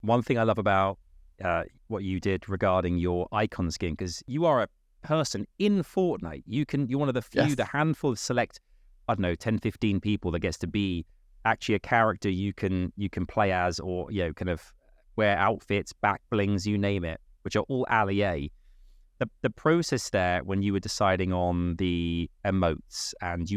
one thing I love about what you did regarding your icon skin, because you are a person in Fortnite. You're one of the few, Yes. the handful of select, I don't know, 10, 15 people that gets to be actually a character you can play as, or kind of wear outfits, back blings, you name it, which are all alia. The process there when you were deciding on the emotes, and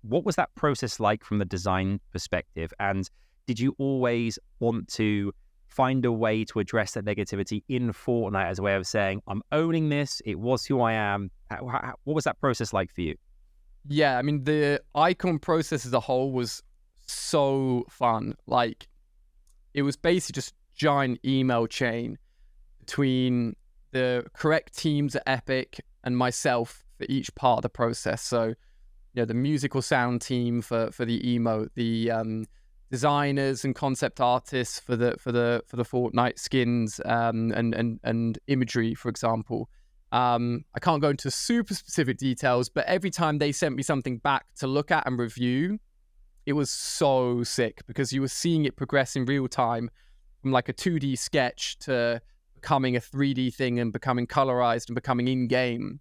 what was that process like from the design perspective? And did you always want to find a way to address that negativity in Fortnite as a way of saying, I'm owning this, it was who I am? What was that process like for you? Yeah, I mean, the icon process as a whole was so fun. Like, it was basically just giant email chain between the correct teams at Epic and myself for each part of the process. So, the musical sound team for the emote, the designers and concept artists for the Fortnite skins and imagery, for example. I can't go into super specific details, but every time they sent me something back to look at and review, it was so sick because you were seeing it progress in real time from like a 2D sketch to becoming a 3D thing and becoming colorized and becoming in-game.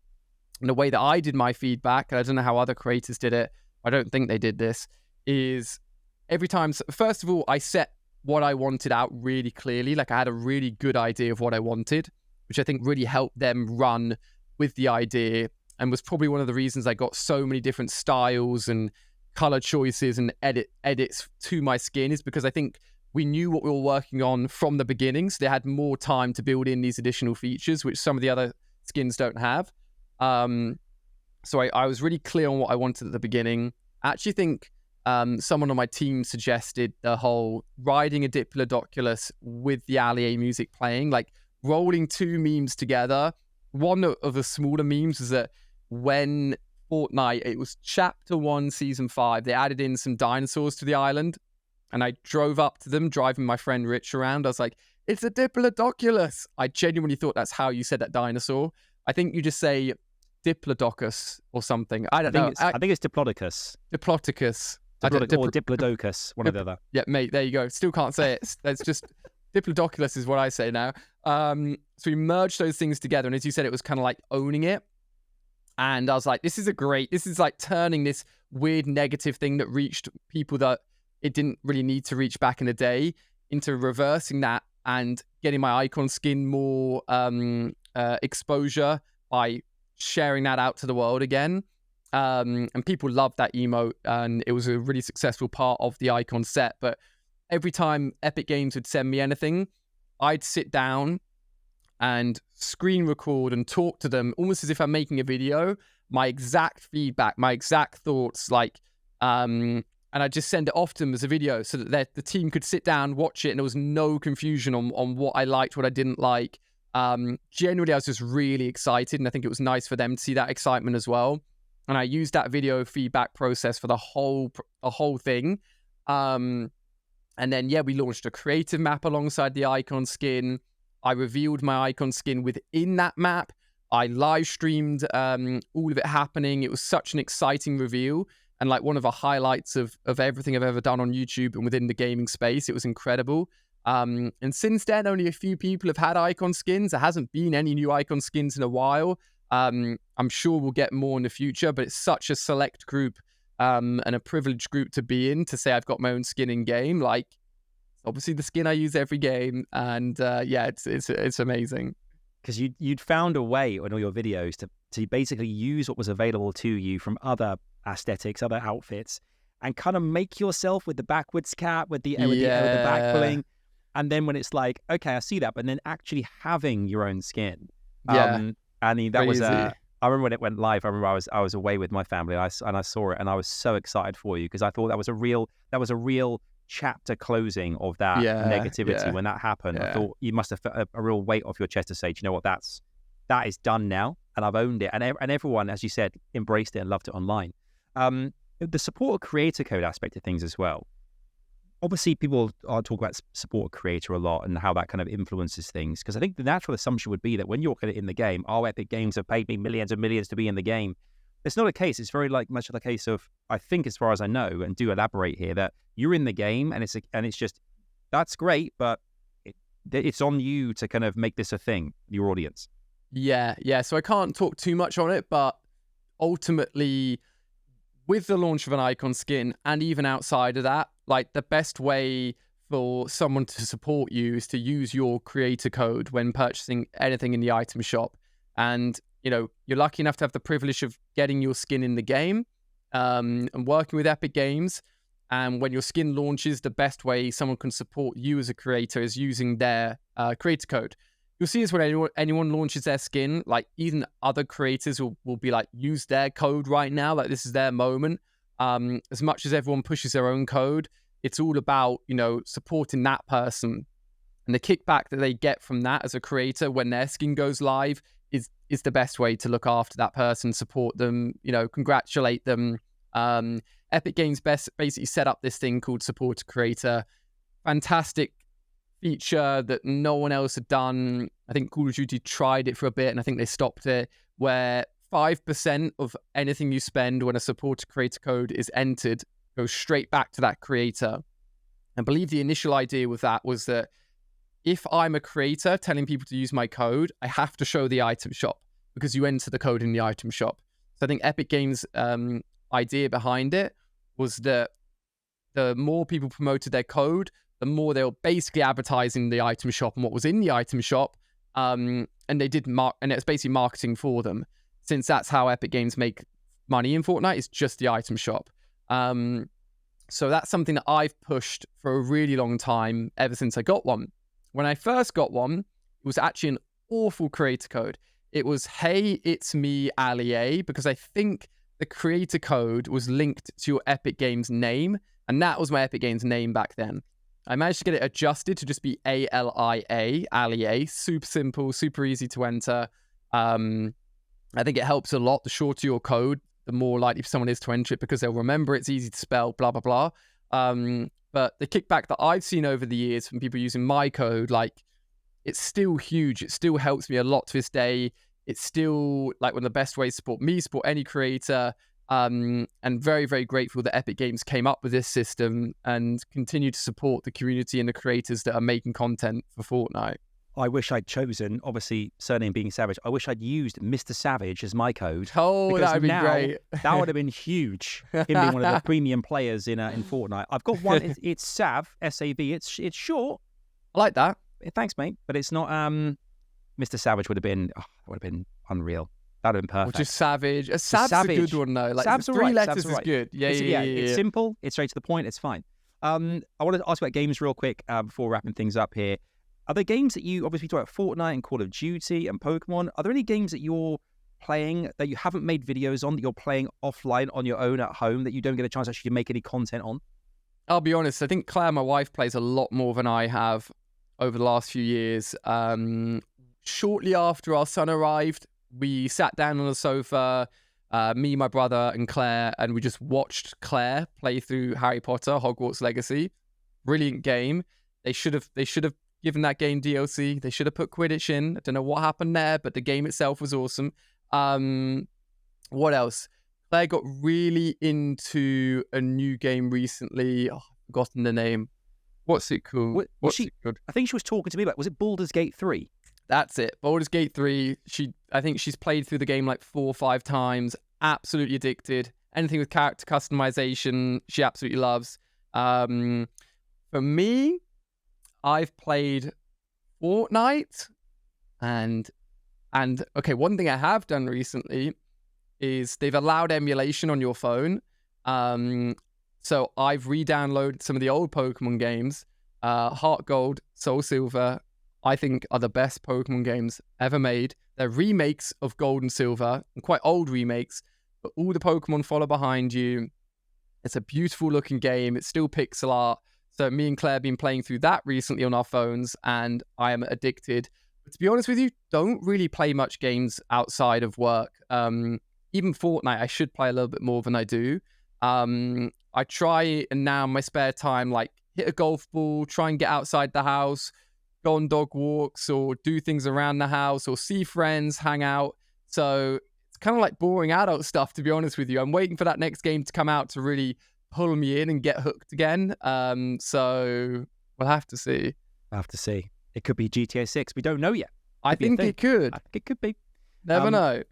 And the way that I did my feedback, and I don't know how other creators did it, I don't think they did this, is every time, first of all, I set what I wanted out really clearly. Like I had a really good idea of what I wanted, which I think really helped them run with the idea and was probably one of the reasons I got so many different styles and color choices and edits to my skin, is because I think we knew what we were working on from the beginning. So they had more time to build in these additional features, which some of the other skins don't have. So I was really clear on what I wanted at the beginning. I actually think someone on my team suggested the whole riding a Diplodocus with the alia music playing, like rolling two memes together. One of the smaller memes is that when Fortnite, it was Chapter 1, Season 5, they added in some dinosaurs to the island, and I drove up to them, driving my friend Rich around. I was like, it's a Diplodocus. I genuinely thought that's how you said that dinosaur. I think you just say Diplodocus or something. I don't know. I think it's Diplodocus. Diplodocus. Or Diplodocus, one or the other. Yeah, mate, there you go. Still can't say it. That's just Diplodocus is what I say now. So we merged those things together, and as you said, it was kind of like owning it. And I was like, this is like turning this weird negative thing that reached people that it didn't really need to reach back in the day into reversing that and getting my icon skin more exposure by sharing that out to the world again. And people loved that emote, and it was a really successful part of the icon set. But every time Epic Games would send me anything, I'd sit down and screen record and talk to them almost as if I'm making a video, my exact feedback, my exact thoughts, and I just send it off to them as a video so that the team could sit down, watch it, and there was no confusion on what I liked, what I didn't like. Generally, I was just really excited, and I think it was nice for them to see that excitement as well. And I used that video feedback process for the whole thing. And then, we launched a creative map alongside the icon skin. I revealed my icon skin within that map. I live streamed all of it happening. It was such an exciting reveal, and like one of the highlights of everything I've ever done on YouTube and within the gaming space. It was incredible. And since then, only a few people have had icon skins. There hasn't been any new icon skins in a while. I'm sure we'll get more in the future, but it's such a select group and a privileged group to be in, to say I've got my own skin in game. Like, obviously the skin I use every game, and it's amazing. Because you'd found a way on all your videos to basically use what was available to you from other aesthetics, other outfits, and kind of make yourself with the backwards cap, with the back bling. And then when it's like, okay, I see that, but then actually having your own skin. I mean, that was I remember when it went live. I remember I was away with my family, and I saw it, and I was so excited for you because I thought that was a real chapter closing of that negativity. When that happened, I thought you must have felt a real weight off your chest to say, do you know what, that is done now, and I've owned it, and everyone, as you said, embraced it and loved it online. The support creator code aspect of things as well. Obviously, people talk about support creator a lot and how that kind of influences things, because I think the natural assumption would be that when you're in the game, Epic Games have paid me millions and millions to be in the game. It's not a case. It's very much the case of, I think, as far as I know, and do elaborate here, that you're in the game and it's just, that's great, but it's on you to kind of make this a thing, your audience. Yeah. So I can't talk too much on it, but ultimately, with the launch of an icon skin, and even outside of that, like the best way for someone to support you is to use your creator code when purchasing anything in the item shop. And, you know, you're lucky enough to have the privilege of getting your skin in the game, and working with Epic Games. And when your skin launches, the best way someone can support you as a creator is using their creator code. You'll see this when anyone launches their skin, like even other creators will be like, use their code right now, like this is their moment. As much as everyone pushes their own code, it's all about, you know, supporting that person. And the kickback that they get from that as a creator when their skin goes live is the best way to look after that person, support them, you know, congratulate them. Epic Games basically set up this thing called Support a Creator. Fantastic feature that no one else had done. I think Call of Duty tried it for a bit and I think they stopped it, where 5% of anything you spend when a Support a Creator code is entered goes straight back to that creator. I believe the initial idea with that was that if I'm a creator telling people to use my code, I have to show the item shop because you enter the code in the item shop. So I think Epic Games' idea behind it was that the more people promoted their code, the more they were basically advertising the item shop and what was in the item shop. And they did and it's basically marketing for them. Since that's how Epic Games make money in Fortnite, is just the item shop. So that's something that I've pushed for a really long time, ever since I got one. When I first got one, it was actually an awful creator code. It was, hey, it's me, alia, because I think the creator code was linked to your Epic Games name, and that was my Epic Games name back then. I managed to get it adjusted to just be alia, alia, super simple, super easy to enter. I think it helps a lot. The shorter your code, the more likely someone is to enter it because they'll remember it's easy to spell, blah, blah, blah. But the kickback that I've seen over the years from people using my code, like, it's still huge. It still helps me a lot to this day. It's still like one of the best ways to support me, support any creator. And very, very grateful that Epic Games came up with this system and continue to support the community and the creators that are making content for Fortnite. I wish I'd chosen, obviously, surname being Savage, I wish I'd used Mr. Savage as my code. Oh, that would be great. That would have been huge, him being one of the premium players in Fortnite. I've got one, it's Sav, S-A-V, it's short. I like that. Thanks, mate. But it's not, Mr. Savage would have been unreal. That would have been perfect. Or just Savage. Sav's a good one, though. Like, Sav's three letters is good. Yeah. It's simple, it's straight to the point, it's fine. I wanted to ask about games real quick before wrapping things up here. Are there games that you, obviously talk about Fortnite and Call of Duty and Pokemon, are there any games that you're playing that you haven't made videos on, that you're playing offline on your own at home, that you don't get a chance actually to make any content on? I'll be honest, I think Claire, my wife, plays a lot more than I have over the last few years. Shortly after our son arrived, we sat down on the sofa, me, my brother, and Claire, and we just watched Claire play through Harry Potter, Hogwarts Legacy. Brilliant game. They should have given that game DLC. They should have put Quidditch in. I don't know what happened there, but the game itself was awesome. What else? Claire got really into a new game recently. Oh, I've forgotten the name. What's it called? What's it called? I think she was talking to me about, was it Baldur's Gate 3? That's it. Baldur's Gate 3. I think she's played through the game like 4 or 5 times. Absolutely addicted. Anything with character customization, she absolutely loves. For me, I've played Fortnite and okay, one thing I have done recently is they've allowed emulation on your phone. So I've re-downloaded some of the old Pokemon games. Heart Gold, Soul Silver, I think are the best Pokemon games ever made. They're remakes of Gold and Silver, and quite old remakes, but all the Pokemon follow behind you. It's a beautiful looking game. It's still pixel art. So me and Claire have been playing through that recently on our phones, and I am addicted. But to be honest with you, don't really play much games outside of work. Even Fortnite, I should play a little bit more than I do. I try, and now in my spare time, like hit a golf ball, try and get outside the house, go on dog walks, or do things around the house, or see friends, hang out. So it's kind of like boring adult stuff, to be honest with you. I'm waiting for that next game to come out to really pull me in and get hooked again. So we'll have to see. I'll have to see. It could be GTA 6. We don't know yet. I think it could. It could be. Never know.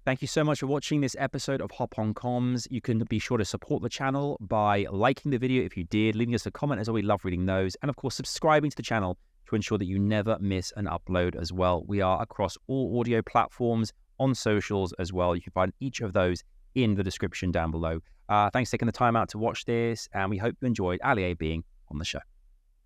Thank you so much for watching this episode of Hop on Comms. You can be sure to support the channel by liking the video if you did, leaving us a comment as well. We love reading those. And of course, subscribing to the channel to ensure that you never miss an upload as well. We are across all audio platforms, on socials as well. You can find each of those in the description down below. Thanks for taking the time out to watch this, and we hope you enjoyed alia being on the show.